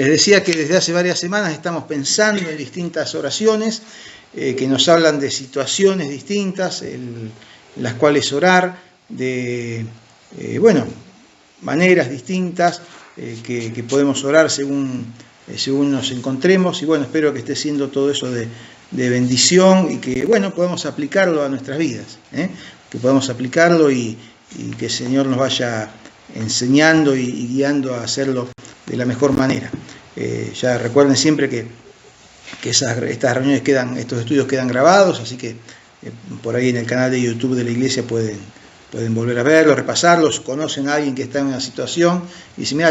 Les decía que desde hace varias semanas estamos pensando en distintas oraciones que nos hablan de situaciones distintas en las cuales orar, de maneras distintas que podemos orar según nos encontremos. Y bueno, espero que esté siendo todo eso de bendición y que podamos aplicarlo a nuestras vidas, que podamos aplicarlo y que el Señor nos vaya enseñando y guiando a hacerlo de la mejor manera. Ya recuerden siempre que estas reuniones estos estudios quedan grabados, así que por ahí en el canal de YouTube de la iglesia pueden volver a verlos, repasarlos. Conocen a alguien que está en una situación y dice: mira,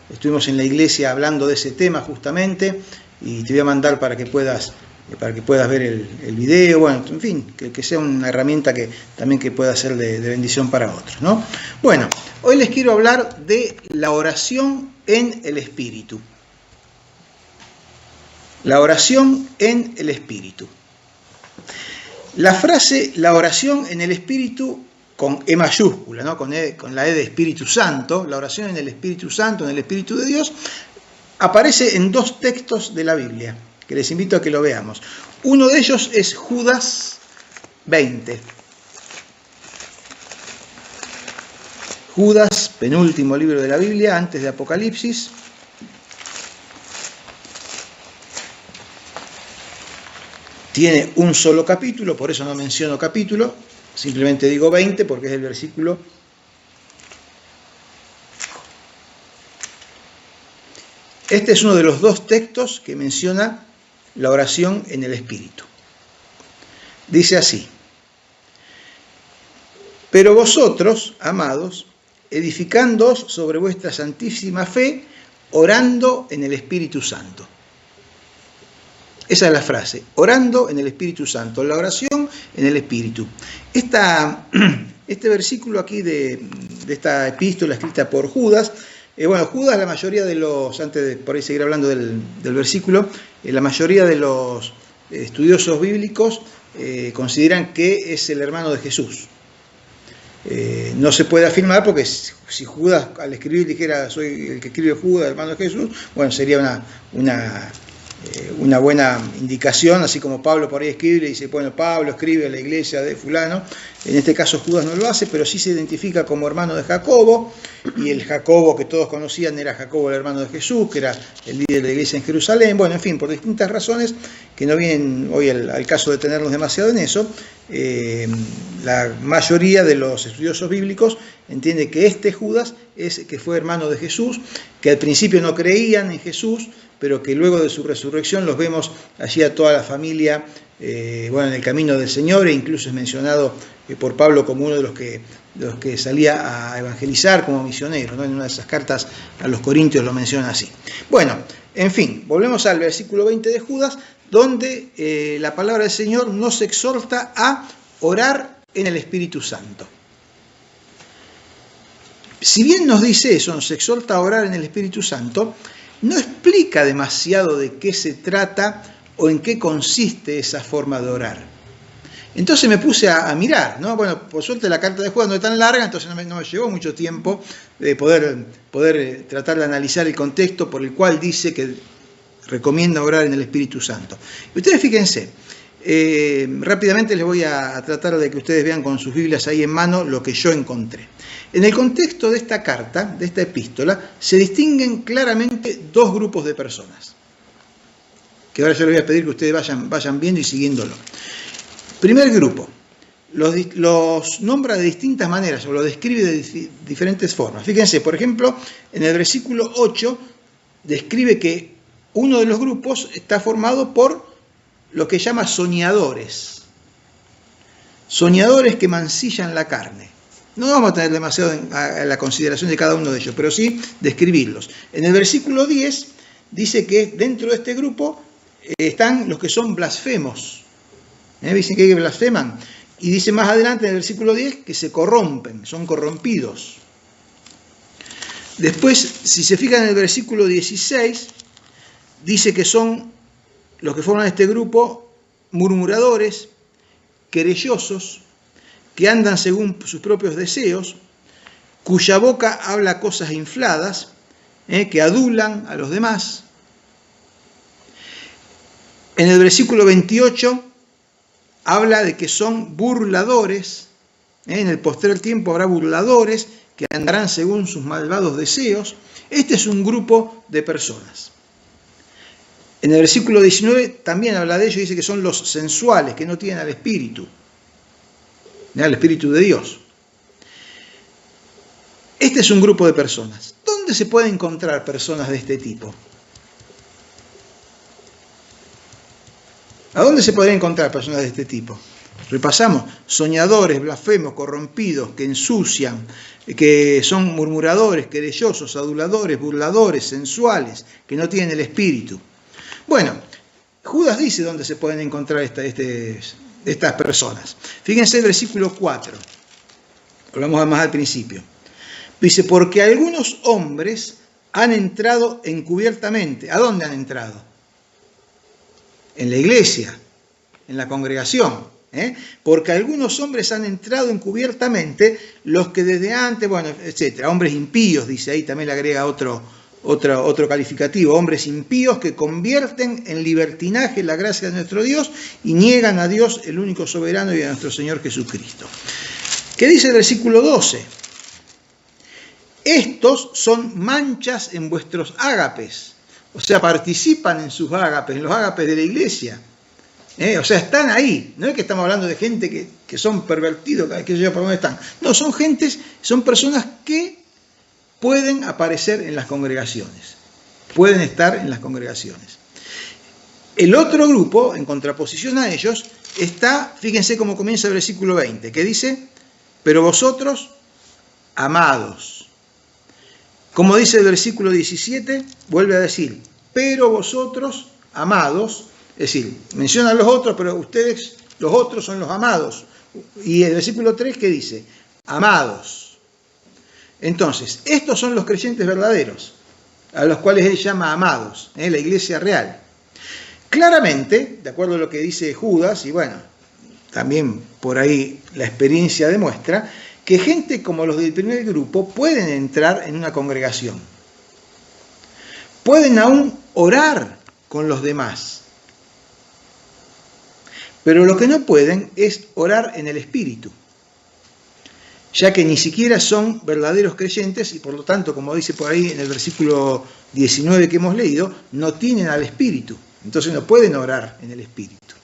estuvimos en la iglesia hablando de ese tema justamente y te voy a mandar para que puedas ver el video. Bueno, en fin, que sea una herramienta que pueda ser de bendición para otros, ¿no? Bueno, hoy les quiero hablar de la oración en el Espíritu. La oración en el Espíritu. La frase "la oración en el Espíritu", con E mayúscula, ¿no? con la E de Espíritu Santo, la oración en el Espíritu Santo, en el Espíritu de Dios, aparece en dos textos de la Biblia, que les invito a que lo veamos. Uno de ellos es Judas 20. Judas, penúltimo libro de la Biblia, antes de Apocalipsis. Tiene un solo capítulo, por eso no menciono capítulo, simplemente digo 20 porque es el versículo. Este es uno de los dos textos que menciona la oración en el Espíritu. Dice así: pero vosotros, amados, edificándoos sobre vuestra santísima fe, orando en el Espíritu Santo. Esa es la frase, orando en el Espíritu Santo, la oración en el Espíritu. Este versículo aquí de esta epístola escrita por Judas, Judas, la mayoría de los, antes de por ahí seguir hablando del versículo, la mayoría de los estudiosos bíblicos consideran que es el hermano de Jesús. No se puede afirmar porque si Judas al escribir dijera soy el que escribe Judas, hermano de Jesús, sería una buena indicación, así como Pablo por ahí escribe y le dice, Pablo escribe a la iglesia de fulano. En este caso Judas no lo hace, pero sí se identifica como hermano de Jacobo, y el Jacobo que todos conocían era Jacobo, el hermano de Jesús, que era el líder de la iglesia en Jerusalén. En fin, por distintas razones que no vienen hoy al caso de detenernos demasiado en eso, la mayoría de los estudiosos bíblicos entiende que este Judas es que fue hermano de Jesús, que al principio no creían en Jesús, pero que luego de su resurrección los vemos allí a toda la familia en el camino del Señor, e incluso es mencionado por Pablo como uno de los que salía a evangelizar como misionero, ¿no? En una de esas cartas a los Corintios lo menciona así. En fin, volvemos al versículo 20 de Judas, donde la palabra del Señor nos exhorta a orar en el Espíritu Santo. Si bien nos dice eso, nos exhorta a orar en el Espíritu Santo, no explica demasiado de qué se trata o en qué consiste esa forma de orar. Entonces me puse a mirar, ¿no? Por suerte la carta de Judas no es tan larga, entonces no me llevó mucho tiempo de poder tratar de analizar el contexto por el cual dice que recomienda orar en el Espíritu Santo. Y ustedes fíjense, rápidamente les voy a tratar de que ustedes vean con sus Biblias ahí en mano lo que yo encontré. En el contexto de esta carta, de esta epístola, se distinguen claramente dos grupos de personas, que ahora yo les voy a pedir que ustedes vayan viendo y siguiéndolo. Primer grupo, los nombra de distintas maneras o los describe de diferentes formas. Fíjense, por ejemplo, en el versículo 8 describe que uno de los grupos está formado por lo que llama soñadores. Soñadores que mancillan la carne. No vamos a tener demasiado a la consideración de cada uno de ellos, pero sí describirlos. En el versículo 10 dice que dentro de este grupo están los que son blasfemos. Dicen que blasfeman. Y dice más adelante en el versículo 10 que se corrompen, son corrompidos. Después, si se fijan en el versículo 16, dice que son los que forman este grupo murmuradores, querellosos, que andan según sus propios deseos, cuya boca habla cosas infladas, que adulan a los demás. En el versículo 28 habla de que son burladores. En el postrer tiempo habrá burladores que andarán según sus malvados deseos. Este es un grupo de personas. En el versículo 19 también habla de ellos, dice que son los sensuales, que no tienen al Espíritu de Dios. Este es un grupo de personas. ¿Dónde se pueden encontrar personas de este tipo? ¿A dónde se podrían encontrar personas de este tipo? Repasamos: soñadores, blasfemos, corrompidos, que ensucian, que son murmuradores, querellosos, aduladores, burladores, sensuales, que no tienen el Espíritu. Bueno, Judas dice dónde se pueden encontrar estas personas. Fíjense el versículo 4. Hablamos más al principio. Dice: porque algunos hombres han entrado encubiertamente. ¿A dónde han entrado? En la iglesia, en la congregación. Porque algunos hombres han entrado encubiertamente, los que desde antes, bueno, etcétera. Hombres impíos, dice ahí, también le agrega otro calificativo. Hombres impíos que convierten en libertinaje la gracia de nuestro Dios y niegan a Dios, el único soberano, y a nuestro Señor Jesucristo. ¿Qué dice el versículo 12? Estos son manchas en vuestros ágapes. O sea, participan en sus ágapes, en los ágapes de la iglesia. O sea, están ahí. No es que estamos hablando de gente que son pervertidos, que yo por dónde están. No, son personas que pueden aparecer en las congregaciones. Pueden estar en las congregaciones. El otro grupo, en contraposición a ellos, está, fíjense cómo comienza el versículo 20, que dice: pero vosotros, amados. Como dice el versículo 17, vuelve a decir: pero vosotros, amados. Es decir, mencionan los otros, pero ustedes, los otros, son los amados. Y el versículo 3, ¿qué dice? Amados. Entonces, estos son los creyentes verdaderos, a los cuales él llama amados, la iglesia real. Claramente, de acuerdo a lo que dice Judas, y bueno, también por ahí la experiencia demuestra, que gente como los del primer grupo pueden entrar en una congregación. Pueden aún orar con los demás. Pero lo que no pueden es orar en el Espíritu, ya que ni siquiera son verdaderos creyentes y por lo tanto, como dice por ahí en el versículo 19 que hemos leído, no tienen al Espíritu. Entonces no pueden orar en el Espíritu.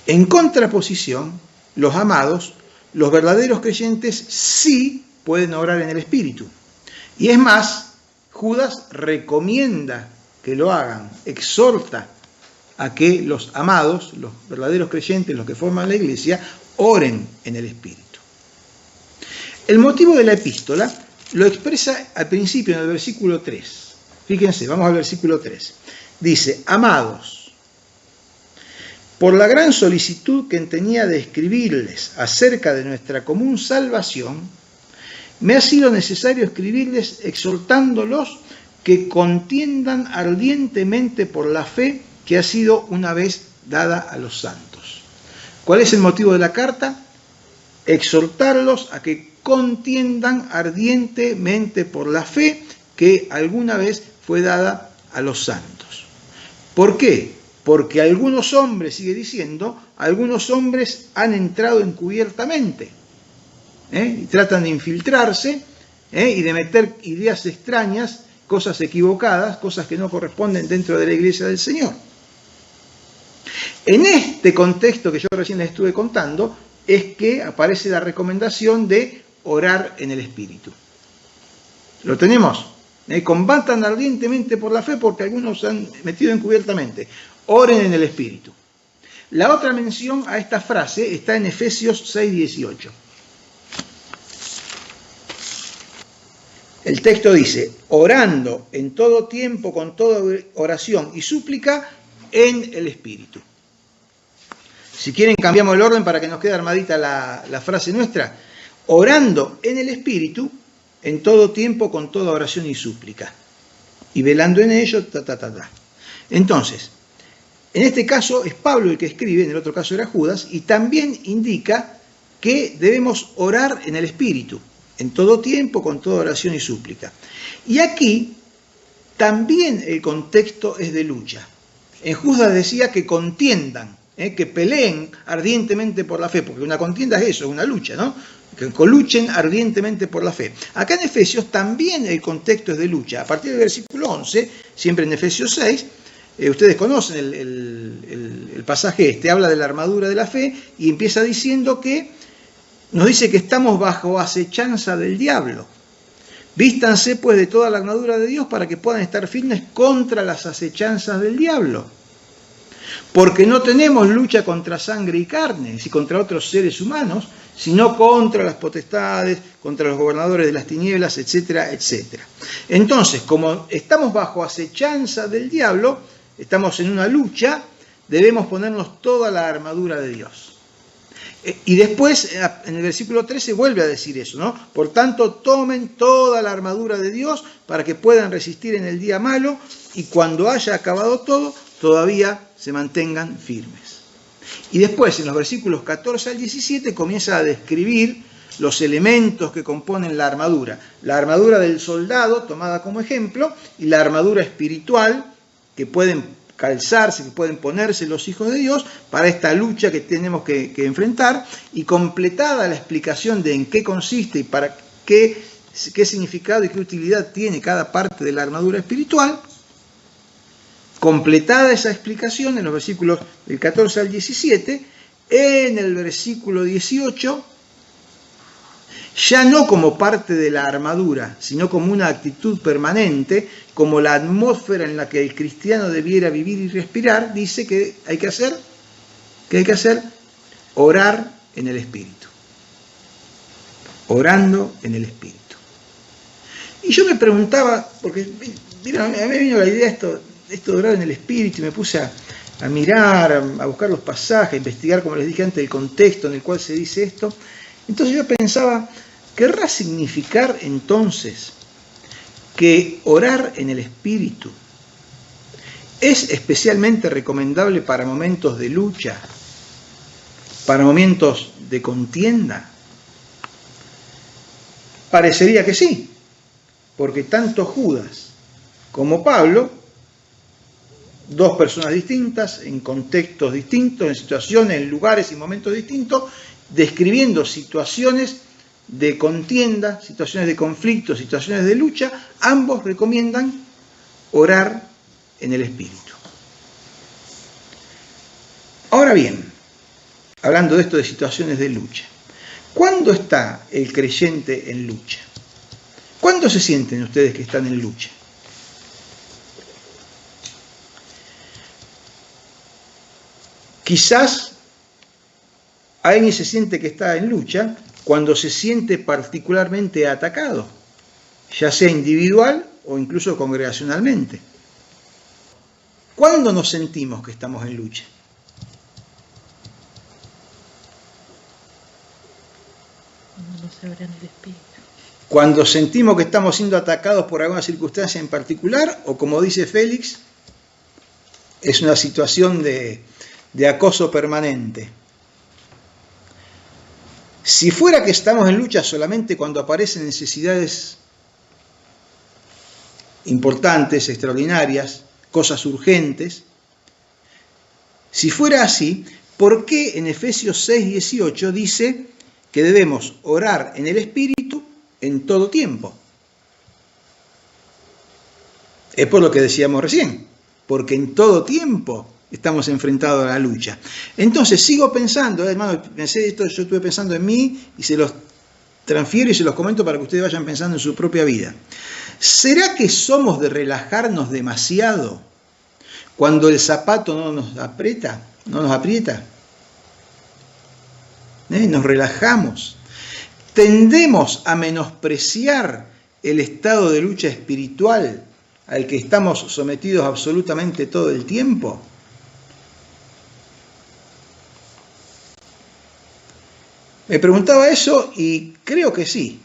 En contraposición, los amados, los verdaderos creyentes sí pueden orar en el Espíritu. Y es más, Judas recomienda que lo hagan, exhorta a que los amados, los verdaderos creyentes, los que forman la iglesia, oren en el Espíritu. El motivo de la epístola lo expresa al principio en el versículo 3. Fíjense, vamos al versículo 3. Dice: amados, por la gran solicitud que tenía de escribirles acerca de nuestra común salvación, me ha sido necesario escribirles exhortándolos que contiendan ardientemente por la fe que ha sido una vez dada a los santos. ¿Cuál es el motivo de la carta? Exhortarlos a que contiendan ardientemente por la fe que alguna vez fue dada a los santos. ¿Por qué? Porque algunos hombres, sigue diciendo, algunos hombres han entrado encubiertamente, y tratan de infiltrarse, y de meter ideas extrañas, cosas equivocadas, cosas que no corresponden dentro de la iglesia del Señor. En este contexto que yo recién les estuve contando, es que aparece la recomendación de orar en el Espíritu. ¿Lo tenemos? Combatan ardientemente por la fe porque algunos se han metido encubiertamente. Oren en el Espíritu. La otra mención a esta frase está en Efesios 6:18. El texto dice: orando en todo tiempo con toda oración y súplica en el Espíritu. Si quieren cambiamos el orden para que nos quede armadita la frase nuestra. Orando en el Espíritu en todo tiempo con toda oración y súplica. Y velando en ello, Entonces, en este caso es Pablo el que escribe, en el otro caso era Judas, y también indica que debemos orar en el Espíritu. en todo tiempo, con toda oración y súplica. Y aquí también el contexto es de lucha. En Judas decía que contiendan, que peleen ardientemente por la fe, porque una contienda es eso, es una lucha, ¿no? Que luchen ardientemente por la fe. Acá en Efesios también el contexto es de lucha. A partir del versículo 11, siempre en Efesios 6, ustedes conocen el pasaje este, habla de la armadura de la fe y empieza diciendo que, nos dice que estamos bajo acechanza del diablo. Vístanse pues de toda la armadura de Dios para que puedan estar firmes contra las acechanzas del diablo. Porque no tenemos lucha contra sangre y carne, y contra otros seres humanos, sino contra las potestades, contra los gobernadores de las tinieblas, etcétera, etcétera. Entonces, como estamos bajo acechanza del diablo, estamos en una lucha, debemos ponernos toda la armadura de Dios. Y después, en el versículo 13, vuelve a decir eso, ¿no? Por tanto, tomen toda la armadura de Dios para que puedan resistir en el día malo y cuando haya acabado todo, todavía se mantengan firmes. Y después, en los versículos 14 al 17, comienza a describir los elementos que componen la armadura. La armadura del soldado, tomada como ejemplo, y la armadura espiritual, que pueden calzarse, que pueden ponerse los hijos de Dios para esta lucha que tenemos que enfrentar, y completada la explicación de en qué consiste y para qué significado y qué utilidad tiene cada parte de la armadura espiritual, completada esa explicación en los versículos del 14 al 17, en el versículo 18, ya no como parte de la armadura, sino como una actitud permanente, como la atmósfera en la que el cristiano debiera vivir y respirar, dice que hay que hacer, ¿qué hay que hacer? Orar en el Espíritu. Orando en el Espíritu. Y yo me preguntaba, porque mira, a mí me vino la idea esto de orar en el Espíritu, y me puse a mirar, a buscar los pasajes, a investigar, como les dije antes, el contexto en el cual se dice esto. Entonces yo pensaba, ¿querrá significar entonces que orar en el Espíritu es especialmente recomendable para momentos de lucha, para momentos de contienda? Parecería que sí, porque tanto Judas como Pablo, dos personas distintas, en contextos distintos, en situaciones, en lugares y momentos distintos, describiendo situaciones de contienda, situaciones de conflicto, situaciones de lucha, ambos recomiendan orar en el Espíritu. Ahora bien, hablando de esto de situaciones de lucha, ¿cuándo está el creyente en lucha? ¿Cuándo se sienten ustedes que están en lucha? Quizás alguien se siente que está en lucha cuando se siente particularmente atacado, ya sea individual o incluso congregacionalmente. ¿Cuándo nos sentimos que estamos en lucha? Cuando se ora en el Espíritu. Cuando sentimos que estamos siendo atacados por alguna circunstancia en particular, o como dice Félix, es una situación de acoso permanente. Si fuera que estamos en lucha solamente cuando aparecen necesidades importantes, extraordinarias, cosas urgentes, si fuera así, ¿por qué en Efesios 6:18 dice que debemos orar en el Espíritu en todo tiempo? Es por lo que decíamos recién, porque en todo tiempo estamos enfrentados a la lucha. Entonces sigo pensando, hermano, pensé esto, yo estuve pensando en mí y se los transfiero y se los comento para que ustedes vayan pensando en su propia vida. ¿Será que somos de relajarnos demasiado cuando el zapato no nos aprieta? Nos relajamos. Tendemos a menospreciar el estado de lucha espiritual al que estamos sometidos absolutamente todo el tiempo. Me preguntaba eso y creo que sí,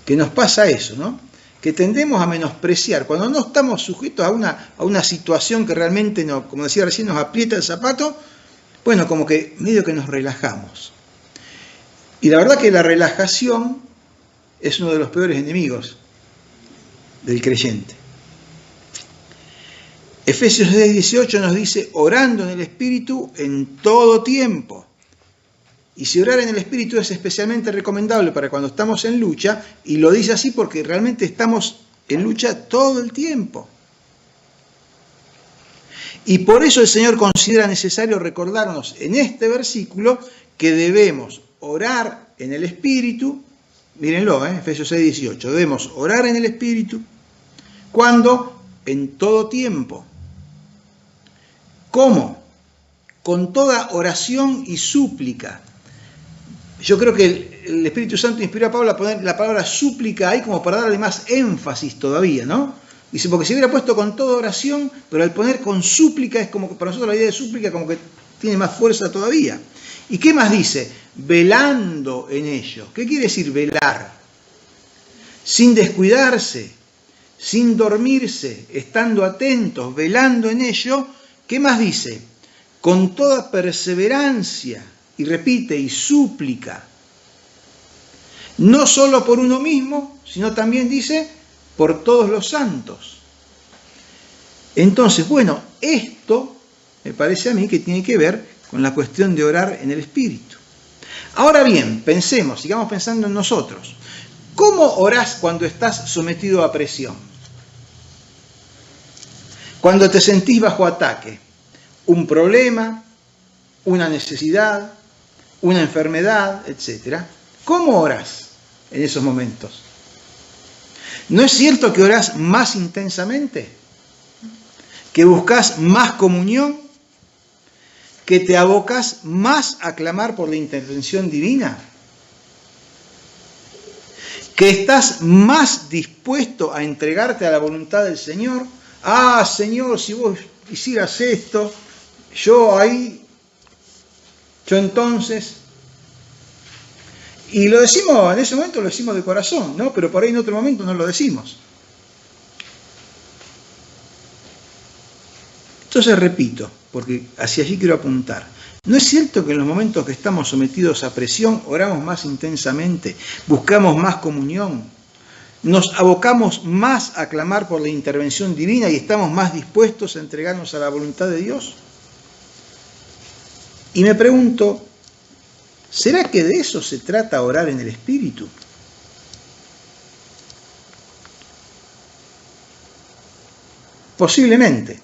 que nos pasa eso, ¿no? Que tendemos a menospreciar, cuando no estamos sujetos a una situación que realmente, no, como decía recién, nos aprieta el zapato, bueno, como que medio que nos relajamos. Y la verdad que la relajación es uno de los peores enemigos del creyente. Efesios 6:18 nos dice, orando en el Espíritu en todo tiempo. Y si orar en el Espíritu es especialmente recomendable para cuando estamos en lucha, y lo dice así porque realmente estamos en lucha todo el tiempo. Y por eso el Señor considera necesario recordarnos en este versículo que debemos orar en el Espíritu. Mírenlo, Efesios 6:18. Debemos orar en el Espíritu. ¿Cuándo? En todo tiempo. ¿Cómo? Con toda oración y súplica. Yo creo que el Espíritu Santo inspiró a Pablo a poner la palabra súplica ahí como para darle más énfasis todavía, ¿no? Dice, porque si hubiera puesto con toda oración, pero al poner con súplica es como que para nosotros la idea de súplica como que tiene más fuerza todavía. ¿Y qué más dice? Velando en ello. ¿Qué quiere decir velar? Sin descuidarse, sin dormirse, estando atentos, velando en ello. ¿Qué más dice? Con toda perseverancia, y repite, y súplica. No solo por uno mismo, sino también dice, por todos los santos. Entonces, bueno, esto me parece a mí que tiene que ver con la cuestión de orar en el Espíritu. Ahora bien, pensemos, sigamos pensando en nosotros. ¿Cómo orás cuando estás sometido a presión? Cuando te sentís bajo ataque, un problema, una necesidad, una enfermedad, etc. ¿Cómo orás en esos momentos? ¿No es cierto que orás más intensamente? ¿Que buscas más comunión? ¿Que te abocas más a clamar por la intervención divina? ¿Que estás más dispuesto a entregarte a la voluntad del Señor? Ah, Señor, si vos hicieras esto, yo entonces... Y lo decimos, en ese momento lo decimos de corazón, ¿no? Pero por ahí en otro momento no lo decimos. Entonces repito, porque hacia allí quiero apuntar. ¿No es cierto que en los momentos que estamos sometidos a presión oramos más intensamente, buscamos más comunión, nos abocamos más a clamar por la intervención divina y estamos más dispuestos a entregarnos a la voluntad de Dios? Y me pregunto, ¿será que de eso se trata orar en el Espíritu? Posiblemente.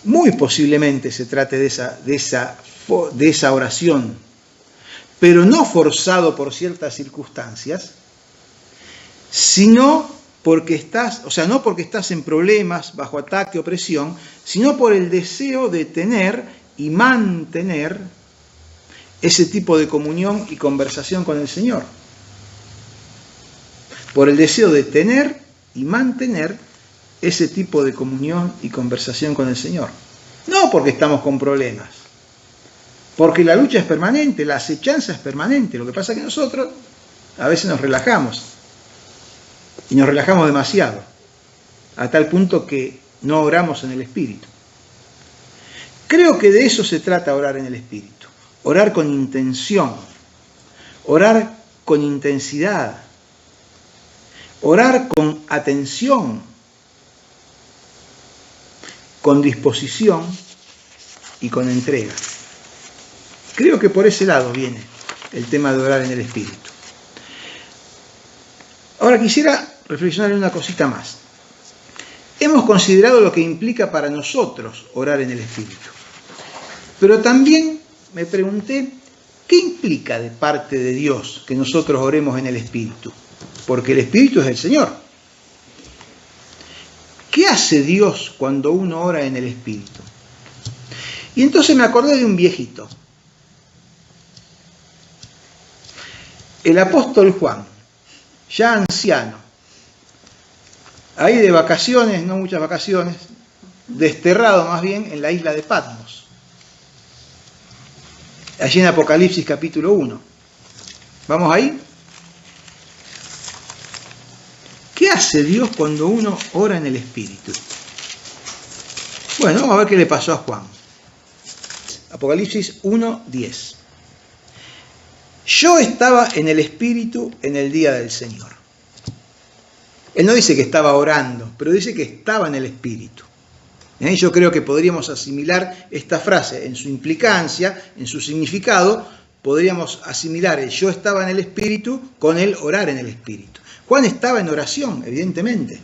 Muy posiblemente se trate de esa oración, pero no forzado por ciertas circunstancias, sino porque no porque estás en problemas, bajo ataque o presión, sino por el deseo de tener y mantener ese tipo de comunión y conversación con el Señor. Por el deseo de tener y mantener ese tipo de comunión y conversación con el Señor. No porque estamos con problemas, porque la lucha es permanente, la acechanza es permanente. Lo que pasa es que nosotros a veces nos relajamos, y nos relajamos demasiado, a tal punto que no oramos en el Espíritu. Creo que de eso se trata orar en el Espíritu. Orar con intención, orar con intensidad, orar con atención, con disposición y con entrega. Creo que por ese lado viene el tema de orar en el Espíritu. Ahora quisiera reflexionar en una cosita más. Hemos considerado lo que implica para nosotros orar en el Espíritu. Pero también me pregunté, ¿qué implica de parte de Dios que nosotros oremos en el Espíritu? Porque el Espíritu es el Señor. ¿Qué hace Dios cuando uno ora en el Espíritu? Y entonces me acordé de un viejito. El apóstol Juan, ya anciano, ahí de vacaciones, no muchas vacaciones, desterrado más bien en la isla de Patmos, allí en Apocalipsis capítulo 1. ¿Vamos ahí? ¿Qué hace Dios cuando uno ora en el Espíritu? Bueno, vamos a ver qué le pasó a Juan. Apocalipsis 1:10. yo estaba en el Espíritu en el día del Señor. Él no dice que estaba orando, pero dice que estaba en el Espíritu. Yo creo que podríamos asimilar esta frase en su implicancia, en su significado, podríamos asimilar el yo estaba en el Espíritu con el orar en el Espíritu. Juan estaba en oración, evidentemente.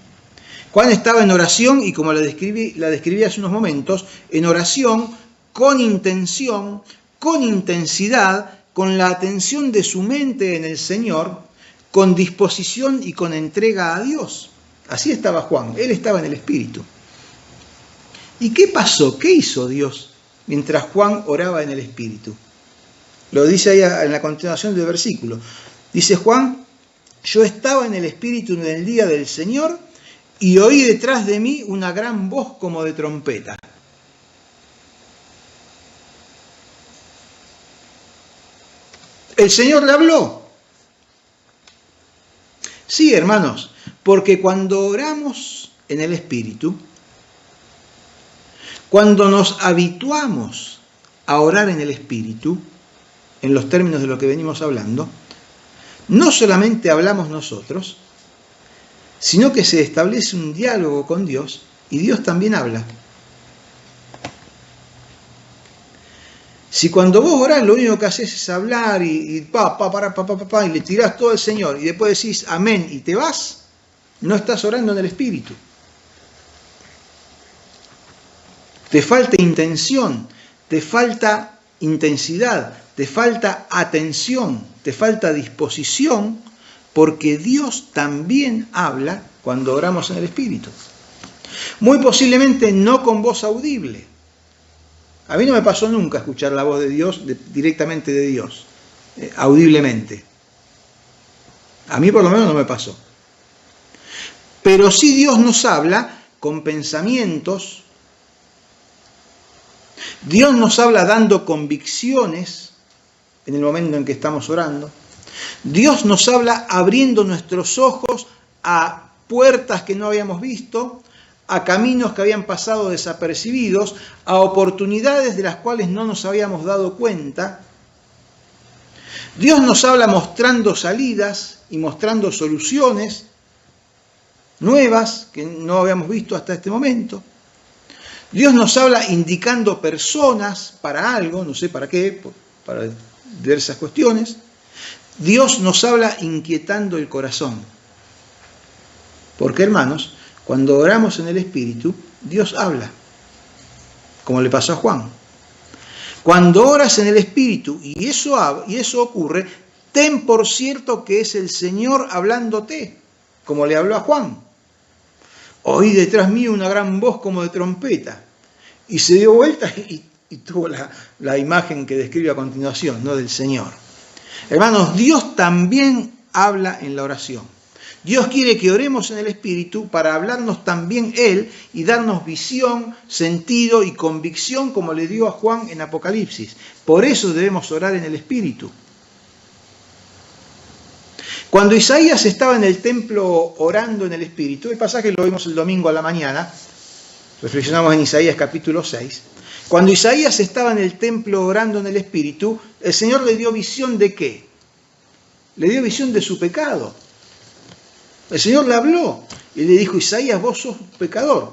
Juan estaba en oración y como la describí hace unos momentos, en oración con intención, con intensidad, con la atención de su mente en el Señor, con disposición y con entrega a Dios. Así estaba Juan, él estaba en el Espíritu. ¿Y qué pasó? ¿Qué hizo Dios mientras Juan oraba en el Espíritu? Lo dice ahí en la continuación del versículo. Dice Juan, yo estaba en el Espíritu en el día del Señor y oí detrás de mí una gran voz como de trompeta. El Señor le habló. Sí, hermanos, porque cuando oramos en el Espíritu, cuando nos habituamos a orar en el Espíritu, en los términos de lo que venimos hablando, no solamente hablamos nosotros, sino que se establece un diálogo con Dios y Dios también habla. Si cuando vos orás lo único que haces es hablar y le tirás todo al Señor y después decís amén y te vas, no estás orando en el Espíritu. Te falta intención, te falta intensidad, te falta atención, te falta disposición, porque Dios también habla cuando oramos en el Espíritu. Muy posiblemente no con voz audible. A mí no me pasó nunca escuchar la voz de Dios, directamente de Dios, audiblemente. A mí por lo menos no me pasó. Pero sí Dios nos habla con pensamientos. Dios nos habla dando convicciones en el momento en que estamos orando. Dios nos habla abriendo nuestros ojos a puertas que no habíamos visto, a caminos que habían pasado desapercibidos, a oportunidades de las cuales no nos habíamos dado cuenta. Dios nos habla mostrando salidas y mostrando soluciones nuevas que no habíamos visto hasta este momento. Dios nos habla indicando personas para algo, no sé para qué, para diversas cuestiones. Dios nos habla inquietando el corazón. Porque, hermanos, cuando oramos en el Espíritu, Dios habla, como le pasó a Juan. Cuando oras en el Espíritu y eso ocurre, ten por cierto que es el Señor hablándote, como le habló a Juan. Oí detrás mío una gran voz como de trompeta. Y se dio vuelta y tuvo la imagen que describe a continuación, ¿no? Del Señor. Hermanos, Dios también habla en la oración. Dios quiere que oremos en el Espíritu para hablarnos también Él y darnos visión, sentido y convicción como le dio a Juan en Apocalipsis. Por eso debemos orar en el Espíritu. Cuando Isaías estaba en el templo orando en el Espíritu, el pasaje lo vimos el domingo a la mañana, reflexionamos en Isaías capítulo 6, cuando Isaías estaba en el templo orando en el Espíritu, el Señor le dio visión ¿de qué? Le dio visión de su pecado. El Señor le habló y le dijo, Isaías, vos sos pecador.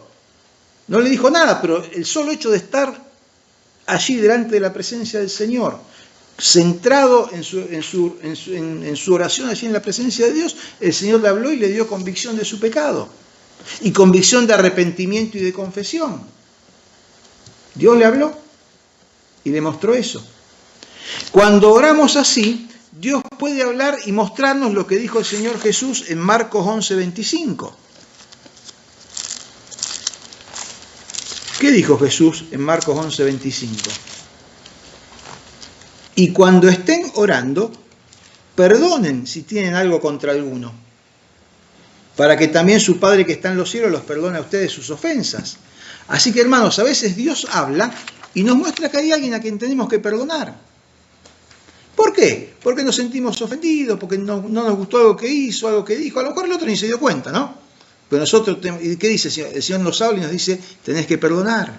No le dijo nada, pero el solo hecho de estar allí delante de la presencia del Señor, centrado en su oración allí en la presencia de Dios, el Señor le habló y le dio convicción de su pecado y convicción de arrepentimiento y de confesión. Dios le habló y le mostró eso. Cuando oramos así, Dios puede hablar y mostrarnos lo que dijo el Señor Jesús en Marcos 11:25. ¿Qué dijo Jesús en Marcos 11:25? Y cuando estén orando, perdonen si tienen algo contra alguno, para que también su Padre que está en los cielos los perdone a ustedes sus ofensas. Así que, hermanos, a veces Dios habla y nos muestra que hay alguien a quien tenemos que perdonar. ¿Por qué? Porque nos sentimos ofendidos, porque no nos gustó algo que hizo, algo que dijo. A lo mejor el otro ni se dio cuenta, ¿no? Pero nosotros, ¿qué dice el Señor? El Señor nos habla y nos dice, tenés que perdonar.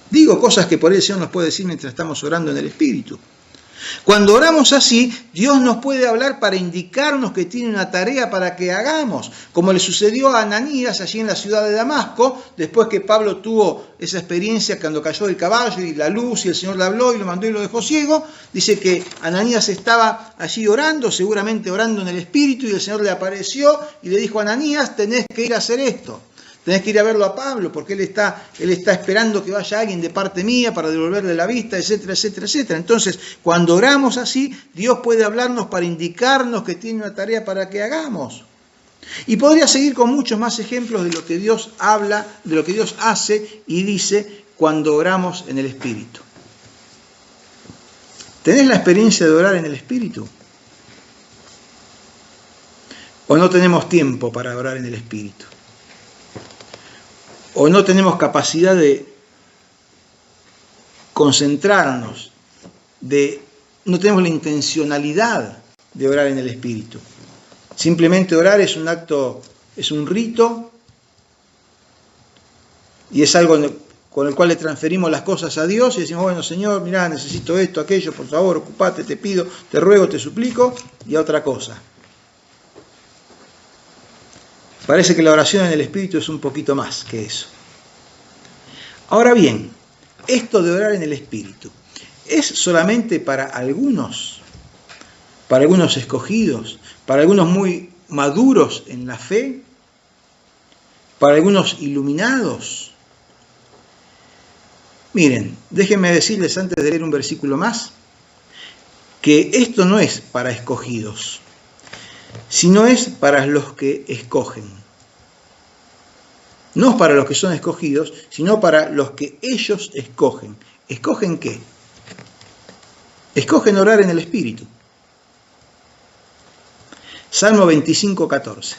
Digo cosas que por ahí el Señor nos puede decir mientras estamos orando en el Espíritu. Cuando oramos así, Dios nos puede hablar para indicarnos que tiene una tarea para que hagamos, como le sucedió a Ananías allí en la ciudad de Damasco, después que Pablo tuvo esa experiencia cuando cayó del caballo y la luz y el Señor le habló y lo mandó y lo dejó ciego. Dice que Ananías estaba allí orando, seguramente orando en el Espíritu, y el Señor le apareció y le dijo a Ananías: tenés que ir a hacer esto. Tenés que ir a verlo a Pablo, porque él está esperando que vaya alguien de parte mía para devolverle la vista, etcétera, etcétera, etcétera. Entonces, cuando oramos así, Dios puede hablarnos para indicarnos que tiene una tarea para que hagamos. Y podría seguir con muchos más ejemplos de lo que Dios habla, de lo que Dios hace y dice cuando oramos en el Espíritu. ¿Tenés la experiencia de orar en el Espíritu? ¿O no tenemos tiempo para orar en el Espíritu? ¿O no tenemos capacidad de concentrarnos, no tenemos la intencionalidad de orar en el Espíritu? Simplemente orar es un acto, es un rito, y es algo con el cual le transferimos las cosas a Dios y decimos: bueno, Señor, mirá, necesito esto, aquello, por favor, ocupate, te pido, te ruego, te suplico, y a otra cosa. Parece que la oración en el Espíritu es un poquito más que eso. Ahora bien, esto de orar en el Espíritu, ¿es solamente para algunos escogidos, para algunos muy maduros en la fe, para algunos iluminados? Miren, déjenme decirles antes de leer un versículo más, que esto no es para escogidos, sino es para los que escogen. No es para los que son escogidos, sino para los que ellos escogen. ¿Escogen qué? Escogen orar en el Espíritu. Salmo 25, 14.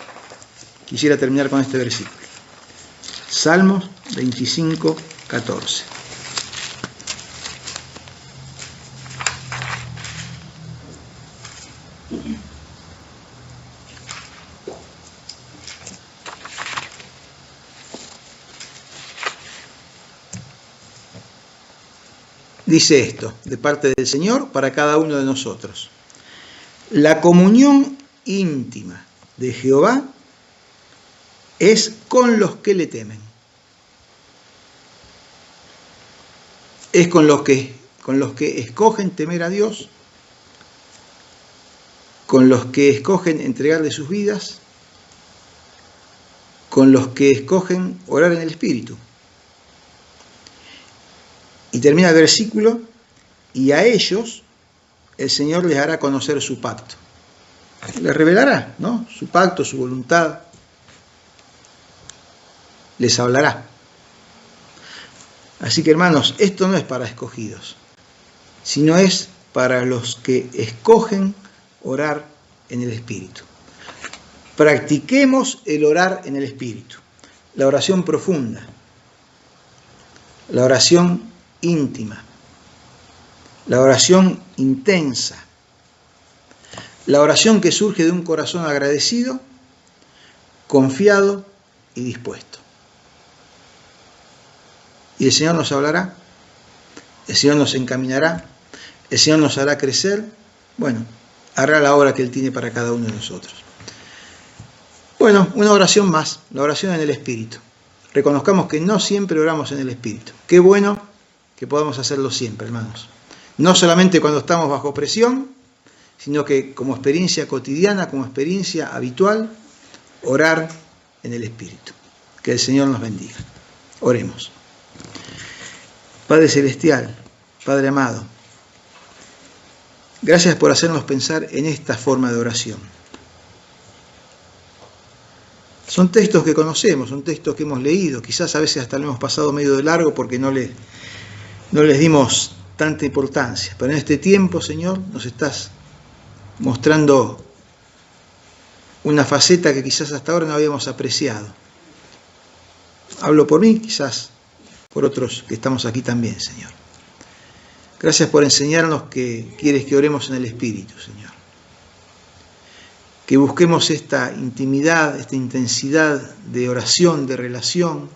Quisiera terminar con este versículo. Salmos 25, 14. Dice esto, de parte del Señor para cada uno de nosotros: la comunión íntima de Jehová es con los que le temen. Es con los que escogen temer a Dios, con los que escogen entregarle sus vidas, con los que escogen orar en el Espíritu. Y termina el versículo: y a ellos el Señor les hará conocer su pacto. Les revelará, ¿no?, su pacto, su voluntad. Les hablará. Así que, hermanos, esto no es para escogidos, sino es para los que escogen orar en el Espíritu. Practiquemos el orar en el Espíritu. La oración profunda, la oración íntima, la oración intensa, la oración que surge de un corazón agradecido, confiado y dispuesto. Y el Señor nos hablará, el Señor nos encaminará, el Señor nos hará crecer, bueno, hará la obra que Él tiene para cada uno de nosotros. Bueno, una oración más, la oración en el Espíritu. Reconozcamos que no siempre oramos en el Espíritu. Qué bueno que podamos hacerlo siempre, hermanos. No solamente cuando estamos bajo presión, sino que como experiencia cotidiana, como experiencia habitual, orar en el Espíritu. Que el Señor nos bendiga. Oremos. Padre Celestial, Padre amado, gracias por hacernos pensar en esta forma de oración. Son textos que conocemos, son textos que hemos leído, quizás a veces hasta lo hemos pasado medio de largo porque no les dimos tanta importancia. Pero en este tiempo, Señor, nos estás mostrando una faceta que quizás hasta ahora no habíamos apreciado. Hablo por mí, quizás por otros que estamos aquí también, Señor. Gracias por enseñarnos que quieres que oremos en el Espíritu, Señor. Que busquemos esta intimidad, esta intensidad de oración, de relación,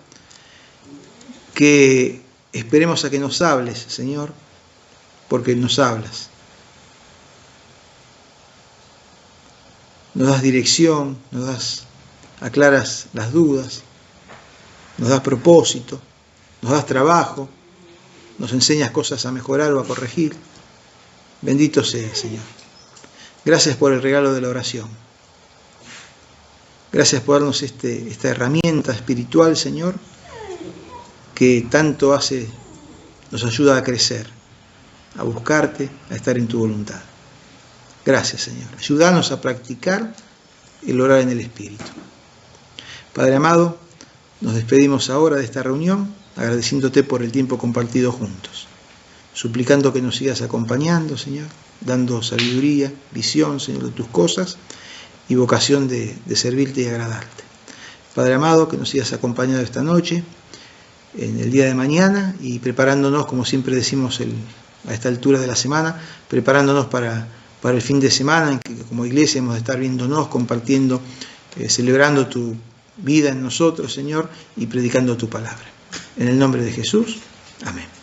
que esperemos a que nos hables, Señor, porque nos hablas. Nos das dirección, aclaras las dudas, nos das propósito, nos das trabajo, nos enseñas cosas a mejorar o a corregir. Bendito sea, Señor. Gracias por el regalo de la oración. Gracias por darnos esta herramienta espiritual, Señor, que tanto nos ayuda a crecer, a buscarte, a estar en tu voluntad. Gracias, Señor. Ayúdanos a practicar el orar en el Espíritu. Padre amado, nos despedimos ahora de esta reunión, agradeciéndote por el tiempo compartido juntos, suplicando que nos sigas acompañando, Señor, dando sabiduría, visión, Señor, de tus cosas y vocación de servirte y agradarte. Padre amado, que nos sigas acompañando esta noche, en el día de mañana, y preparándonos, como siempre decimos a esta altura de la semana, preparándonos para el fin de semana, en que como iglesia hemos de estar viéndonos, compartiendo, celebrando tu vida en nosotros, Señor, y predicando tu palabra. En el nombre de Jesús, amén.